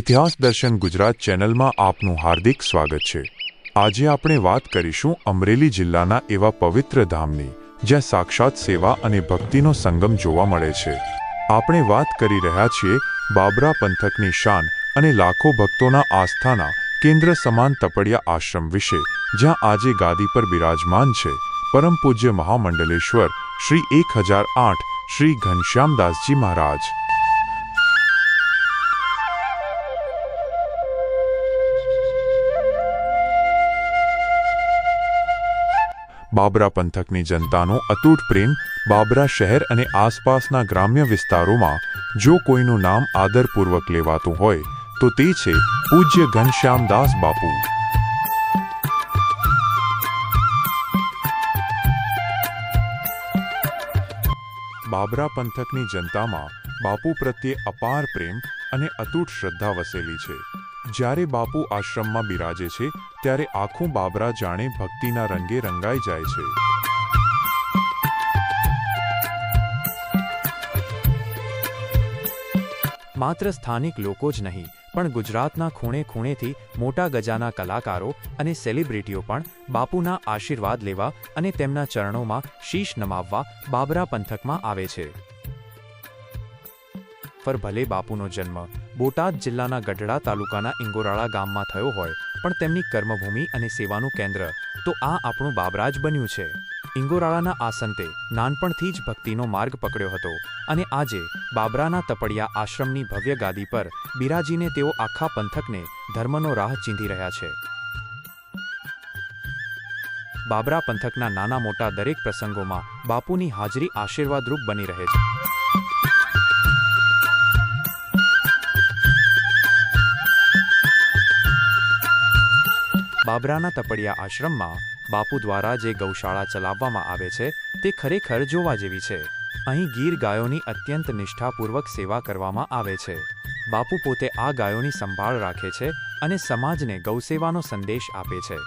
ઇતિહાસ દર્શન ગુજરાત ચેનલમાં આપનું હાર્દિક સ્વાગત છે। આજે આપણે વાત કરીશું અમરેલી જિલ્લાના એવા પવિત્ર ધામની જ્યાં સાક્ષાત સેવા અને ભક્તિનો સંગમ જોવા મળે છે। આપણે વાત કરી રહ્યા છીએ બાબરા પંથકની શાન અને લાખો ભક્તોના આસ્થાના કેન્દ્ર સમાન તપડિયા આશ્રમ વિશે, જ્યાં આજે ગાદી પર બિરાજમાન છે પરમ પૂજ્ય મહામંડલેશ્વર શ્રી 1008 શ્રી ઘનશ્યામદાસજી મહારાજ। બાબરા પંથકની જનતાનો અતૂટ પ્રેમ બાબરા શહેર અને આસપાસના ગ્રામ્ય વિસ્તારોમાં જો કોઈનું નામ આદરપૂર્વક લેવાતું હોય તો તે છે પૂજ્ય ઘનશ્યામદાસ બાપુ। બાબરા પંથકની જનતામાં બાપુ પ્રત્યે અપાર પ્રેમ અને અતૂટ શ્રદ્ધા વસેલી છે। જ્યારે બાપુ આશ્રમમાં બિરાજે છે ત્યારે આખું બાબરા જાણે ભક્તિના રંગે રંગાઈ જાય છે। માત્ર સ્થાનિક લોકો જ નહીં, પણ ગુજરાતના ખૂણે ખૂણેથી મોટા ગજાના કલાકારો અને સેલિબ્રિટીઓ પણ બાપુના આશીર્વાદ લેવા અને તેમના ચરણોમાં શીશ નમાવવા બાબરા પંથકમાં આવે છે। પર ભલે બાપુનો જન્મ બોટાદ જિલ્લાના ગઢડા તાલુકાના ઇંગોરાળા ગામમાં થયો હોય, પણ તેમની કર્મભૂમિ અને સેવાનું કેન્દ્ર તો આ આપણું બાબરા જ બન્યું છે। ઇંગોરાળાના આ સંતે નાનપણથી જ ભક્તિનો માર્ગ પકડ્યો હતો અને આજે બાબરાના તપડિયા આશ્રમની ભવ્ય ગાદી પર બિરાજીને તેઓ આખા પંથકને ધર્મનો રાહ ચીંધી રહ્યા છે। બાબરા પંથકના નાના મોટા દરેક પ્રસંગોમાં બાપુની હાજરી આશીર્વાદરૂપ બની રહે છે। બાબરાના તપડિયા આશ્રમમાં બાપુ દ્વારા જે ગૌશાળા ચલાવવામાં આવે છે તે ખરેખર જોવા જેવી છે। અહીં ગીર ગાયોની અત્યંત નિષ્ઠાપૂર્વક સેવા કરવામાં આવે છે। બાપુ પોતે આ ગાયોની સંભાળ રાખે છે અને સમાજને ગૌસેવાનો સંદેશ આપે છે।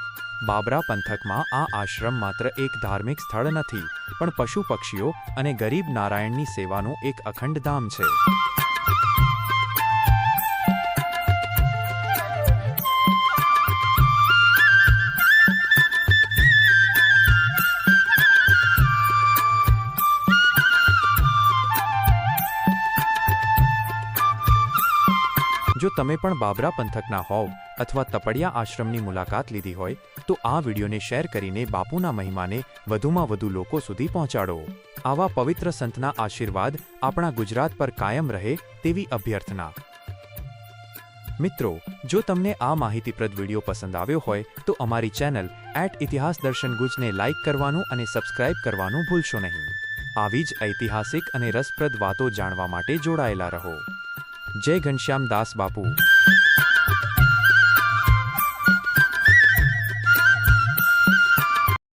બાબરા પંથકમાં આ આશ્રમ માત્ર એક ધાર્મિક સ્થળ નથી, પણ પશુ પક્ષીઓ અને ગરીબ નારાયણની સેવાનું એક અખંડ ધામ છે। જો તમે પણ બાબરા પંથકના હોવ અથવા તપડિયા આશ્રમની મુલાકાત લીધી હોય તો આ વિડીયોને શેર કરીને બાપુના મહિમાને વધુમાં વધુ લોકો સુધી પહોંચાડો। આવા પવિત્ર સંતના આશીર્વાદ આપણા ગુજરાત પર કાયમ રહે તેવી અભ્યર્થના। મિત્રો, જો તમને આ માહિતીપ્રદ વિડીયો પસંદ આવ્યો હોય તો અમારી ચેનલ @ઇતિહાસ દર્શન ગુજને લાઇક કરવાનું અને સબસ્ક્રાઇબ કરવાનું ભૂલશો નહીં। આવી જ ઐતિહાસિક અને રસપ્રદ વાતો જાણવા માટે જોડાયેલા રહો। જય ઘનશ્યામ દાસ બાપુ।